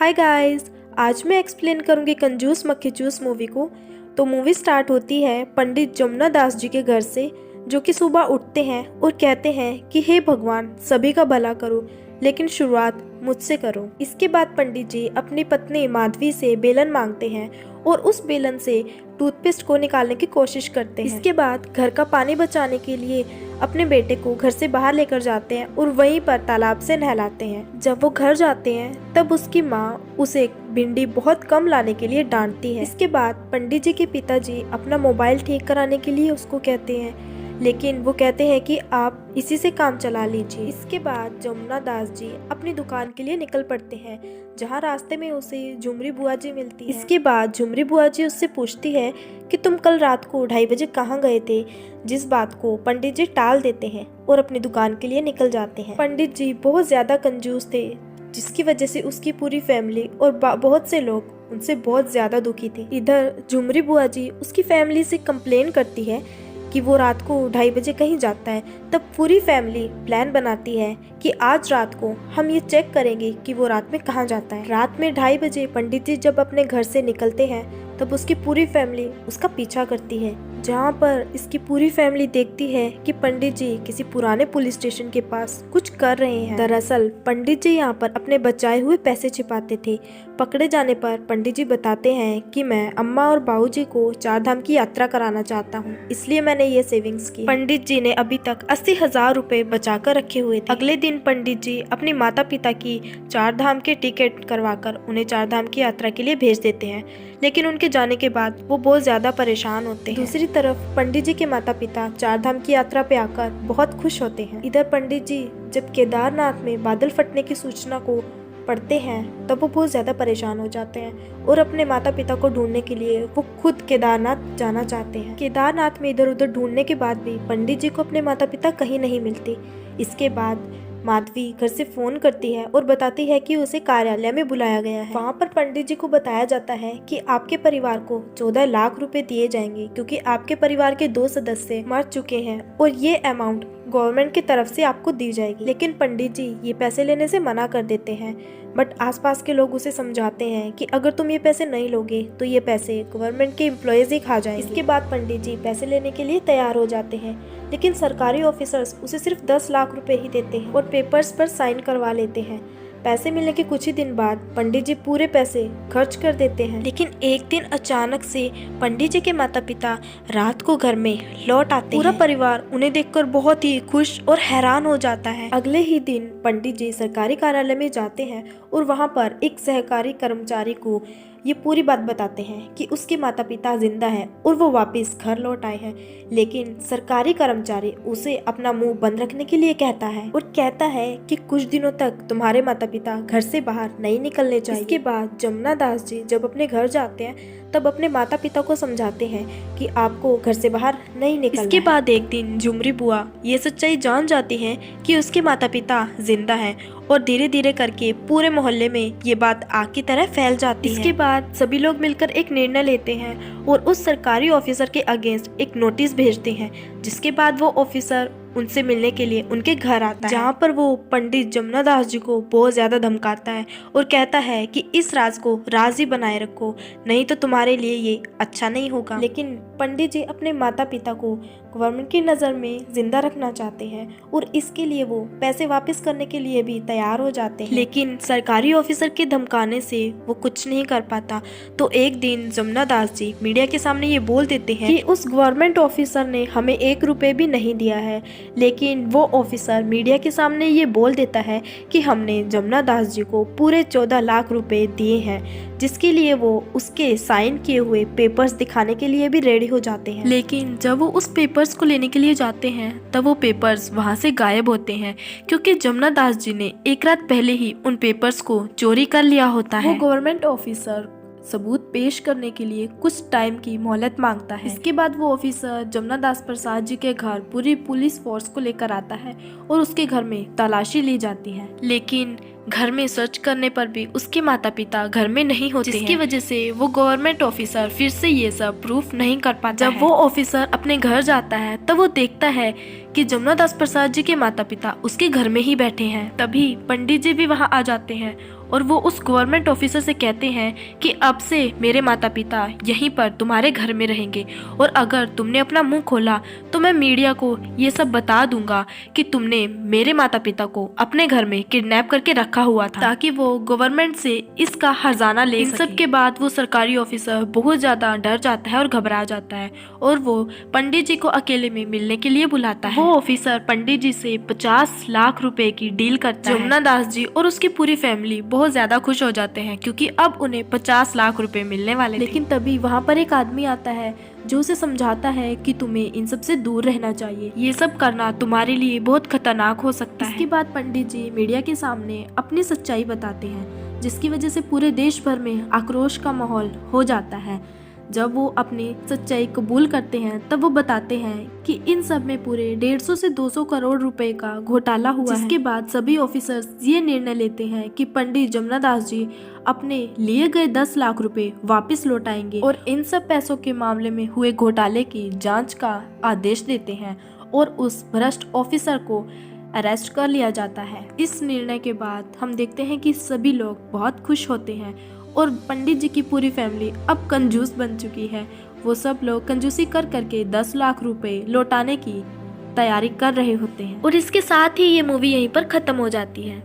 Hi guys, आज मैं explain करूंगी कंजूस मक्खी चूस मूवी को। तो मूवी स्टार्ट होती है पंडित जमुना दास जी के घर से, जो कि सुबह उठते हैं और कहते हैं कि हे भगवान, सभी का भला करो, लेकिन शुरुआत मुझसे करो। इसके बाद पंडित जी अपनी पत्नी माधवी से बेलन मांगते हैं और उस बेलन से टूथपेस्ट को निकालने की कोशिश करते हैं। इसके बाद घर का पानी बचाने के लिए अपने बेटे को घर से बाहर लेकर जाते हैं और वहीं पर तालाब से नहलाते हैं। जब वो घर जाते हैं तब उसकी माँ उसे भिंडी बहुत कम लाने के लिए डांटती है। इसके बाद पंडित जी के पिताजी अपना मोबाइल ठीक कराने के लिए उसको कहते हैं, लेकिन वो कहते हैं कि आप इसी से काम चला लीजिए। इसके बाद जमुना दास जी अपनी दुकान के लिए निकल पड़ते हैं, जहाँ रास्ते में उसे झुमरी बुआ जी मिलती है। इसके बाद झुमरी बुआ जी उससे पूछती है कि तुम कल रात को 2:30 बजे कहाँ गए थे, जिस बात को पंडित जी टाल देते हैं और अपनी दुकान के लिए निकल जाते हैं। पंडित जी बहुत ज्यादा कंजूस थे, जिसकी वजह से उसकी पूरी फैमिली और बहुत से लोग उनसे बहुत ज्यादा दुखी थे। इधर झुमरी बुआ जी उसकी फैमिली से कंप्लेन करती है कि वो रात को 2:30 बजे कहीं जाता है। तब पूरी फैमिली प्लान बनाती है कि आज रात को हम ये चेक करेंगे कि वो रात में कहाँ जाता है। रात में 2:30 बजे पंडित जी जब अपने घर से निकलते हैं तब उसकी पूरी फैमिली उसका पीछा करती है, जहाँ पर इसकी पूरी फैमिली देखती है कि पंडित जी किसी पुराने पुलिस स्टेशन के पास कुछ कर रहे हैं। दरअसल पंडित जी यहाँ पर अपने बचाए हुए पैसे छिपाते थे। पकड़े जाने पर पंडित जी बताते हैं कि मैं अम्मा और बाबूजी को 4 धाम की यात्रा कराना चाहता हूँ, इसलिए मैंने ये सेविंग्स की। पंडित जी ने अभी तक 80,000 रुपए बचा कर रखे हुए थे। अगले दिन पंडित जी अपने माता पिता की 4 धाम के टिकट करवाकर उन्हें 4 धाम की यात्रा के लिए भेज देते हैं, लेकिन उनके जाने के बाद वो बहुत ज्यादा परेशान होते हैं। दूसरी तरफ पंडित जी के माता पिता 4 धाम की यात्रा पे आकर बहुत खुश होते हैं। इधर पंडित जी जब केदारनाथ में बादल फटने की सूचना को पढ़ते हैं तब वो बहुत ज्यादा परेशान हो जाते हैं और अपने माता पिता को ढूंढने के लिए वो खुद केदारनाथ जाना चाहते हैं। केदारनाथ में इधर उधर ढूंढने के बाद भी पंडित जी को अपने माता पिता कहीं नहीं मिलते। इसके बाद माधवी घर से फोन करती है और बताती है कि उसे कार्यालय में बुलाया गया है। वहाँ पर पंडित जी को बताया जाता है कि आपके परिवार को 14 लाख रुपए दिए जाएंगे, क्योंकि आपके परिवार के 2 सदस्य मर चुके हैं और ये अमाउंट गवर्नमेंट की तरफ से आपको दी जाएगी। लेकिन पंडित जी ये पैसे लेने से मना कर देते हैं, बट आसपास के लोग उसे समझाते हैं कि अगर तुम ये पैसे नहीं लोगे तो ये पैसे गवर्नमेंट के एम्प्लॉयज ही खा जाएंगे। इसके बाद पंडित जी पैसे लेने के लिए तैयार हो जाते हैं, लेकिन सरकारी ऑफिसर्स उसे सिर्फ 10 लाख रुपए ही देते हैं और पेपर्स पर साइन करवा लेते हैं। पैसे मिलने के कुछ ही दिन बाद पंडित जी पूरे पैसे खर्च कर देते हैं। लेकिन एक दिन अचानक से पंडित जी के माता पिता रात को घर में लौट आते हैं। पूरा परिवार उन्हें देखकर बहुत ही खुश और हैरान हो जाता है। अगले ही दिन पंडित जी सरकारी कार्यालय में जाते हैं और वहाँ पर एक सहकारी कर्मचारी को ये पूरी बात बताते हैं कि उसके माता पिता जिंदा हैं और वो वापस घर लौट आए हैं। लेकिन सरकारी कर्मचारी उसे अपना मुंह बंद रखने के लिए कहता है और कहता है कि कुछ दिनों तक तुम्हारे माता पिता घर से बाहर नहीं निकलने चाहिए। इसके बाद जमुना दास जी जब अपने घर जाते हैं तब अपने माता पिता को समझाते हैं कि आपको घर से बाहर नहीं निकलना। इसके बाद एक दिन झुमरी बुआ ये सच्चाई जान जाती हैं कि उसके माता पिता जिंदा हैं और धीरे धीरे करके पूरे मोहल्ले में ये बात आग की तरह फैल जाती है। इसके बाद सभी लोग मिलकर एक निर्णय लेते हैं और उस सरकारी ऑफिसर के अगेंस्ट एक नोटिस भेजते हैं, जिसके बाद वो ऑफिसर उनसे मिलने के लिए उनके घर आता है, जहाँ पर वो पंडित जमुना दास जी को बहुत ज्यादा धमकाता है और कहता है कि इस राज को राज ही बनाए रखो, नहीं तो तुम्हारे लिए ये अच्छा नहीं होगा। लेकिन पंडित जी अपने माता पिता को गवर्नमेंट की नज़र में जिंदा रखना चाहते हैं और इसके लिए वो पैसे वापस करने के लिए भी तैयार हो जाते हैं, लेकिन सरकारी ऑफिसर के धमकाने से वो कुछ नहीं कर पाता। तो एक दिन जमुना दास जी मीडिया के सामने ये बोल देते हैं कि उस गवर्नमेंट ऑफिसर ने हमें 1 रुपए भी नहीं दिया है। लेकिन वो ऑफिसर मीडिया के सामने ये बोल देता है कि हमने जमुना दास जी को पूरे 14 लाख रुपए दिए हैं, जिसके लिए वो उसके साइन किए हुए पेपर्स दिखाने के लिए भी रेडी हो जाते हैं। लेकिन जब वो उस पेपर्स को लेने के लिए जाते हैं तब वो पेपर्स वहाँ से गायब होते हैं, क्योंकि जमुना दास जी ने एक रात पहले ही उन पेपर्स को चोरी कर लिया होता है। वो गवर्नमेंट ऑफिसर सबूत पेश करने के लिए कुछ टाइम की मोहलत मांगता है। इसके बाद वो ऑफिसर जमुना दास प्रसाद जी के घर पूरी पुलिस फोर्स को लेकर आता है और उसके घर में तलाशी ली जाती है। लेकिन घर में सर्च करने पर भी उसके माता पिता घर में नहीं होते हैं, जिसकी वजह से वो गवर्नमेंट ऑफिसर फिर से ये सब प्रूफ नहीं कर पाता। जब वो ऑफिसर अपने घर जाता है तब वो देखता है कि जमुना दास प्रसाद जी के माता पिता उसके घर में ही बैठे हैं। तभी पंडित जी भी वहाँ आ जाते हैं और वो उस गवर्नमेंट ऑफिसर से कहते हैं कि अब से मेरे माता पिता यहीं पर तुम्हारे घर में रहेंगे और अगर तुमने अपना मुंह खोला तो मैं मीडिया को ये सब बता दूंगा कि तुमने मेरे माता पिता को अपने घर में किडनैप करके रखा हुआ था ताकि वो गवर्नमेंट से इसका हर्जाना ले सके। इन सब के बाद वो सरकारी ऑफिसर बहुत ज्यादा डर जाता है और घबरा जाता है और वो पंडित जी को अकेले में मिलने के लिए बुलाता है। वो ऑफिसर पंडित जी से 50 लाख रुपए की डील करता है। जमुना दास जी और उसकी पूरी फैमिली बहुत ज्यादा खुश हो जाते हैं क्योंकि अब उन्हें 50 लाख रुपए मिलने वाले। लेकिन तभी वहाँ पर एक आदमी आता है जो उसे समझाता है कि तुम्हें इन सब से दूर रहना चाहिए, ये सब करना तुम्हारे लिए बहुत खतरनाक हो सकता है। इसके बाद पंडित जी मीडिया के सामने अपनी सच्चाई बताते हैं जिसकी वजह से पूरे देश भर में आक्रोश का माहौल हो जाता है। जब वो अपनी सच्चाई कबूल करते हैं तब वो बताते हैं कि इन सब में पूरे 150 से 200 करोड़ रुपए का घोटाला हुआ है। जिसके बाद सभी ऑफिसर्स ये निर्णय लेते हैं कि पंडित जमुना दास जी अपने लिए गए 10 लाख रुपए वापस लौटाएंगे और इन सब पैसों के मामले में हुए घोटाले की जांच का आदेश देते हैं और उस भ्रष्ट ऑफिसर को अरेस्ट कर लिया जाता है। इस निर्णय के बाद हम देखते हैं कि सभी लोग बहुत खुश होते हैं और पंडित जी की पूरी फैमिली अब कंजूस बन चुकी है। वो सब लोग कंजूसी कर करके 10 लाख रुपए लौटाने की तैयारी कर रहे होते हैं और इसके साथ ही ये मूवी यहीं पर खत्म हो जाती है।